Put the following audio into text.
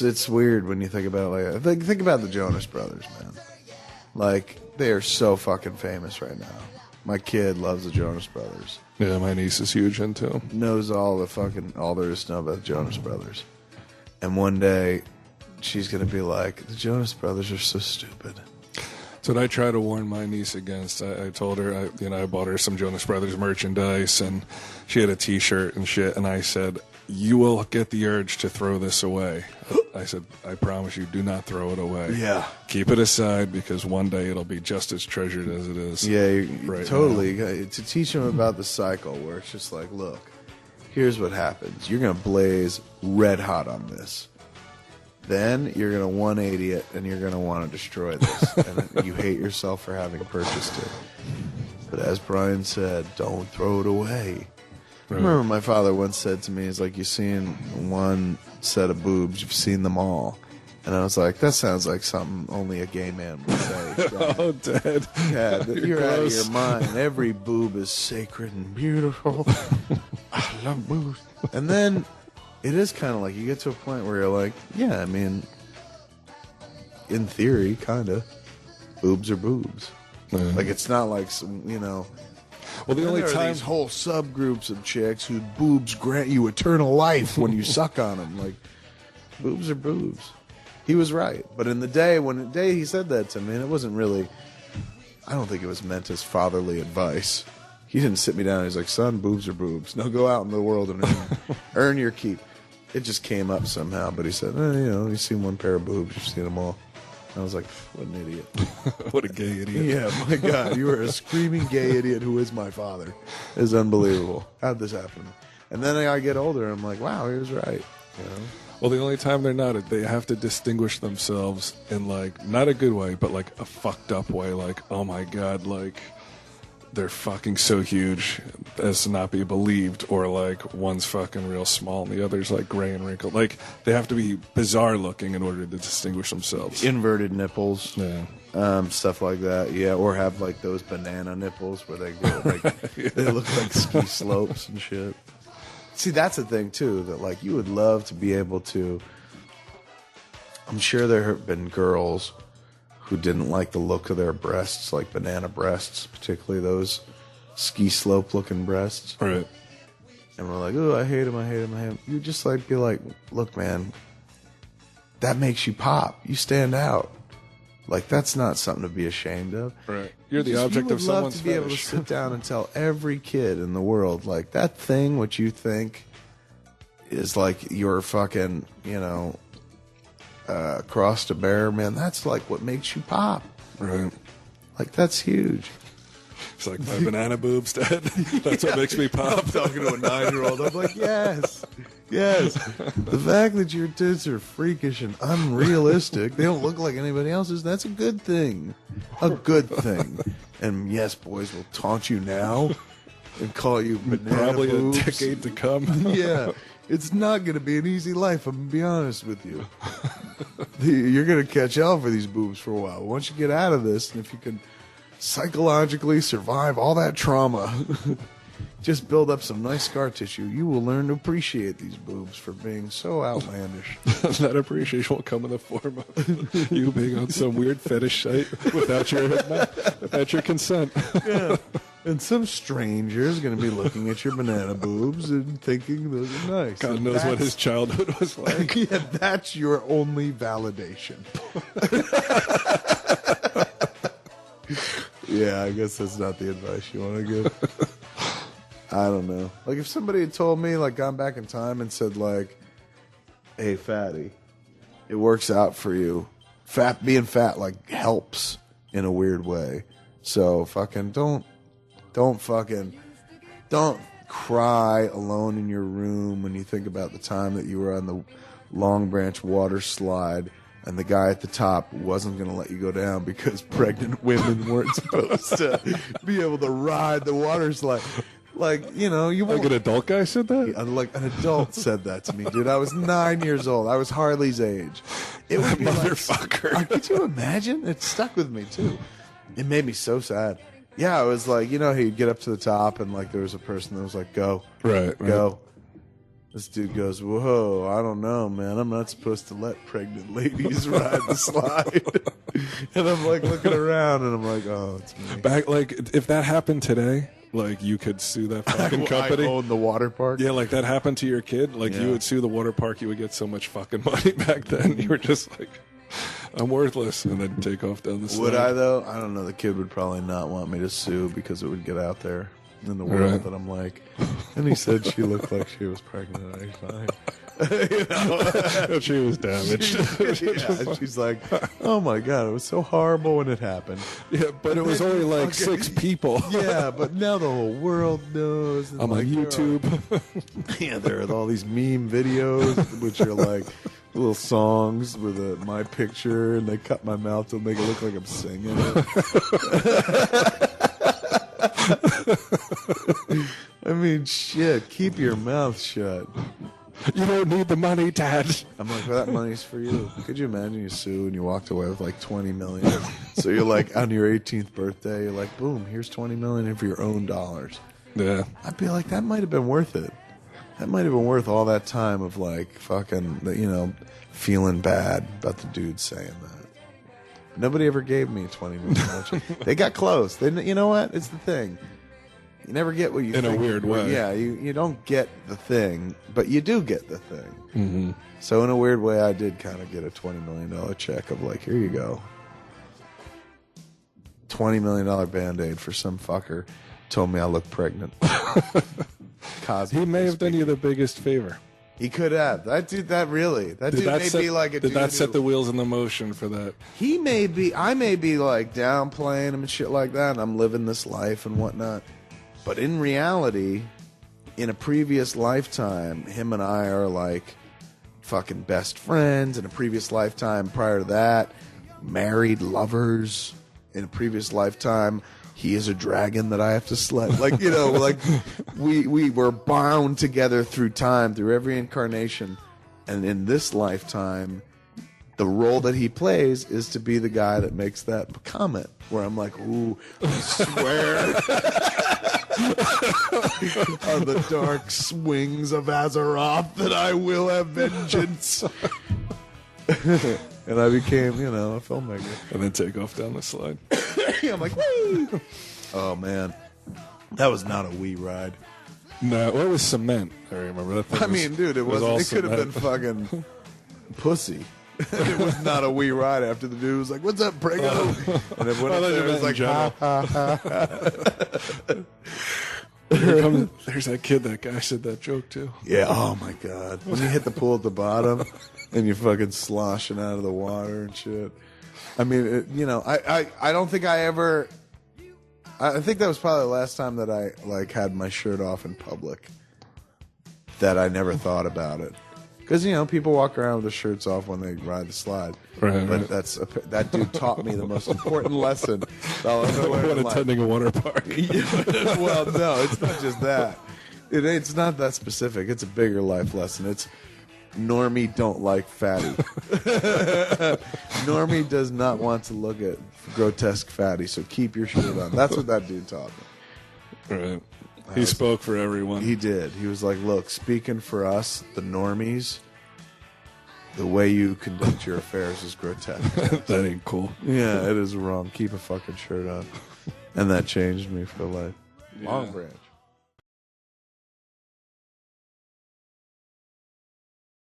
It's weird when you think about it. Like, think about the Jonas Brothers, man. Like, they are so fucking famous right now. My kid loves the Jonas Brothers. Yeah, my niece is huge into them. Knows all there is to know about the Jonas Brothers. And one day, she's gonna be like, the Jonas Brothers are so stupid. That's what I try to warn my niece against. I told her, I bought her some Jonas Brothers merchandise, and she had a T-shirt and shit. And I said, "You will get the urge to throw this away." I said, "I promise you, do not throw it away. Yeah, keep it aside because one day it'll be just as treasured as it is." Yeah, right totally. now. To teach them about the cycle, where it's just like, look, here's what happens. You're gonna blaze red hot on this. Then you're going to 180 it, and you're going to want to destroy this. And you hate yourself for having purchased it. But as Brian said, don't throw it away. Right. I remember my father once said to me, he's like, you've seen one set of boobs, you've seen them all. And I was like, that sounds like something only a gay man would say. Oh, Dad. Yeah, you're out of your mind. Every boob is sacred and beautiful. I love boobs. And then... it is kind of like you get to a point where you're like, yeah, I mean, in theory, kind of, boobs are boobs. Mm-hmm. Like, it's not like, well, the only time these whole subgroups of chicks whose boobs grant you eternal life when you suck on them. Like, boobs are boobs. He was right. But in the day he said that to me, and it wasn't really, I don't think it was meant as fatherly advice. He didn't sit me down. He's like, son, boobs are boobs. Now go out in the world and earn your keep. It just came up somehow, but he said, you've seen one pair of boobs, you've seen them all. I was like, what an idiot. What a gay idiot. Yeah, my God, you are a screaming gay idiot who is my father. It's unbelievable. How'd this happen? And then I get older, and I'm like, wow, he was right. Well, the only time they're not, they have to distinguish themselves in, like, not a good way, but, like, a fucked up way. Like, oh, my God, like... they're fucking so huge as to not be believed, or like one's fucking real small and the other's like gray and wrinkled. Like they have to be bizarre looking in order to distinguish themselves. Inverted nipples, yeah, stuff like that. Yeah, or have like those banana nipples where they go like yeah. They look like ski slopes and shit. See, that's the thing too, that like you would love to be able to. I'm sure there have been girls who didn't like the look of their breasts, like banana breasts, particularly those ski slope looking breasts. Right. And we're like, oh, I hate them, I hate them, I hate them. You just like be like, look, man, that makes you pop. You stand out. Like, that's not something to be ashamed of. Right. You're the object of someone's fetish. You would love to be able to sit down and tell every kid in the world, like, that thing which you think is like your fucking, cross to bear, man, that's like what makes you pop. Right. Like, that's huge. It's like my banana boobs, Dad. That's what makes me pop. I'm talking to a 9-year-old. I'm like, yes. The fact that your tits are freakish and unrealistic, they don't look like anybody else's, that's a good thing. A good thing. And yes, boys will taunt you now and call you banana probably boobs. a decade to come. Yeah. It's not going to be an easy life, I'm going to be honest with you. You're going to catch hell for these boobs for a while. Once you get out of this, and if you can psychologically survive all that trauma, just build up some nice scar tissue, you will learn to appreciate these boobs for being so outlandish. That appreciation will come in the form of you being on some weird fetish site without your consent. Yeah. And some stranger is going to be looking at your banana boobs and thinking those are nice. God knows what his childhood was like. Yeah, that's your only validation. Yeah, I guess that's not the advice you want to give. I don't know. Like, if somebody had told me, like, gone back in time and said, like, hey, fatty, it works out for you. Being fat, like, helps in a weird way. So, fucking don't cry alone in your room when you think about the time that you were on the Long Branch water slide and the guy at the top wasn't going to let you go down because pregnant women weren't supposed to be able to ride the water slide. Like, you won't. Like an adult guy said that? Like an adult said that to me, dude. I was 9 years old. I was Harley's age. It would be motherfucker. Like, could you imagine? It stuck with me, too. It made me so sad. Yeah, it was like, he'd get up to the top and, like, there was a person that was like, go. Right. Go. This dude goes, whoa, I don't know, man. I'm not supposed to let pregnant ladies ride the slide. And I'm like looking around and I'm like, oh, it's me. Back, like, if that happened today, like, you could sue that fucking company. I own the water park. Yeah, like that happened to your kid. Like, you would sue the water park. You would get so much fucking money back then. You were just like, I'm worthless. And then take off down the slide. Would I, though? I don't know. The kid would probably not want me to sue because it would get out there in the world that I'm like. And he said she looked like she was pregnant. I fine. You know? She was damaged. She's like, oh my God, it was so horrible when it happened. Yeah, but it was only like 6 people. Yeah, but now the whole world knows. I'm on YouTube. Yeah, there are all these meme videos, which are like little songs with my picture, and they cut my mouth to make it look like I'm singing it. I mean, shit, keep your mouth shut. You don't need the money, Dad. I'm like, well, that money's for you. Could you imagine you sue and you walked away with like $20 million? So you're like, on your 18th birthday, you're like, boom, here's $20 million for your own dollars. Yeah. I'd be like, that might have been worth it. That might have been worth all that time of like fucking, you know, feeling bad about the dude saying that. Nobody ever gave me $20 million. They got close. You know what? It's the thing. You never get what you think. In a weird way. Yeah, you don't get the thing, but you do get the thing. Mm-hmm. So in a weird way, I did kind of get a $20 million check of like, here you go. $20 million Band-Aid for some fucker told me I look pregnant. He may have done you the biggest favor. He could have. That dude may be like a dude. Did that set the wheels in the motion for that? I may be like downplaying him and shit like that, and I'm living this life and whatnot. But in reality, in a previous lifetime, him and I are like fucking best friends. In a previous lifetime prior to that, married lovers. In a previous lifetime, he is a dragon that I have to slay. Like, you know, like we were bound together through time, through every incarnation. And in this lifetime, the role that he plays is to be the guy that makes that comment where I'm like, ooh, I swear. On the dark swings of Azeroth that I will have vengeance. And I became, you know, a filmmaker. And then take off down the slide. I'm like, woo! Oh, man. That was not a wee ride. No, well, it was cement. I remember that. I mean, dude, it could have been fucking pussy. It was not a wee ride after the dude was like, what's up, Prego? And then went up there, it was like, ha, ha, ha, ha. There's that kid, that guy said that joke too. Yeah, oh my God. When you hit the pool at the bottom and you're fucking sloshing out of the water and shit. I mean, you know, I don't think I think that was probably the last time that I like had my shirt off in public. That I never thought about it. Because, you know, people walk around with their shirts off when they ride the slide. Right, but that dude taught me the most important lesson. When attending a water park. Well, no, it's not just that. It's not that specific. It's a bigger life lesson. It's normie don't like fatty. Normie does not want to look at grotesque fatty, so keep your shirt on. That's what that dude taught me. Right. He spoke for everyone. He did. He was like, look, speaking for us, the normies, the way you conduct your affairs is grotesque. That ain't cool. Yeah, it is wrong. Keep a fucking shirt on. And that changed me for life. Yeah. Long branch.